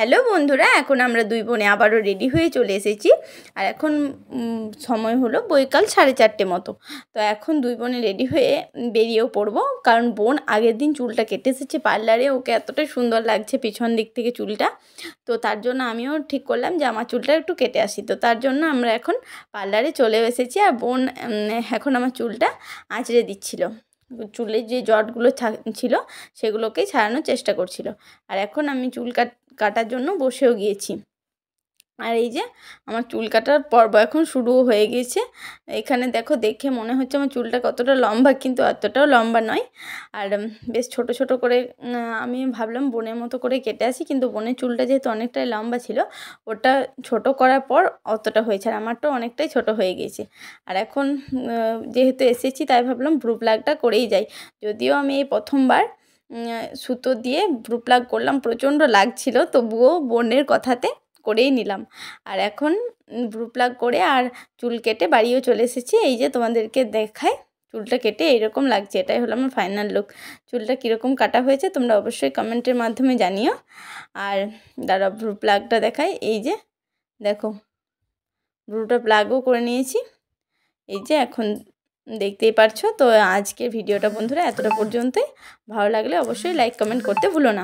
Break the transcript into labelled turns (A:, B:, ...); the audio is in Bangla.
A: হ্যালো বন্ধুরা, এখন আমরা দুই বোনে আবারও রেডি হয়ে চলে এসেছি। আর এখন সময় হলো বৈকাল 4:30 মতো। তো এখন দুই বোনে রেডি হয়ে বেরিয়েও পড়বো, কারণ বোন আগের দিন চুলটা কেটে এসেছে পার্লারে। ওকে এতটাই সুন্দর লাগছে পিছন দিক থেকে চুলটা, তো তার জন্য আমিও ঠিক করলাম যে আমার চুলটা একটু কেটে আসি। তো তার জন্য আমরা এখন পার্লারে চলে এসেছি। আর বোন এখন আমার চুলটা আঁচড়ে দিচ্ছিল, চুলে যে জটগুলো ছিল সেগুলোকেই ছাড়ানোর চেষ্টা করছিল। আর এখন আমি চুল কাটার জন্য বসেও গিয়েছি। আর এই যে আমার চুল কাটার পর্ব এখন শুরুও হয়ে গিয়েছে। এখানে দেখো, দেখে মনে হচ্ছে আমার চুলটা কতটা লম্বা, কিন্তু এতটাও লম্বা নয়। আর বেশ ছোট ছোট করে আমি ভাবলাম বোনের মতো করে কেটে আসি, কিন্তু বোনের চুলটা যেহেতু অনেকটাই লম্বা ছিল, ওটা ছোট করার পর অতটা হয়েছে, আর আমারটাও অনেকটাই ছোট হয়ে গিয়েছে। আর এখন যেহেতু এসেছি তাই ভাবলাম ভ্রু প্লাগটা করেই যাই। যদিও আমি এই প্রথমবার সুতো দিয়ে ভ্রু প্লাগ করলাম, প্রচণ্ড লাগছিল, তবুও বোনের কথাতে করেই নিলাম। আর এখন ভ্রু প্লাগ করে আর চুল কেটে বাড়িও চলে এসেছি। এই যে তোমাদেরকে দেখায়, চুলটা কেটে এইরকম লাগছে। এটাই হলো আমার ফাইনাল লুক। চুলটা কীরকম কাটা হয়েছে তোমরা অবশ্যই কমেন্টের মাধ্যমে জানিও। আর দাঁড়া, ভ্রু প্লাগটা দেখাই। এই যে দেখো, ভ্রুটা প্লাগও করে নিয়েছি। এই যে এখন দেখতেই পারছো। তো আজকের ভিডিওটা বন্ধুরা এতটা পর্যন্তই। ভালো লাগলে অবশ্যই লাইক কমেন্ট করতে ভুলো না।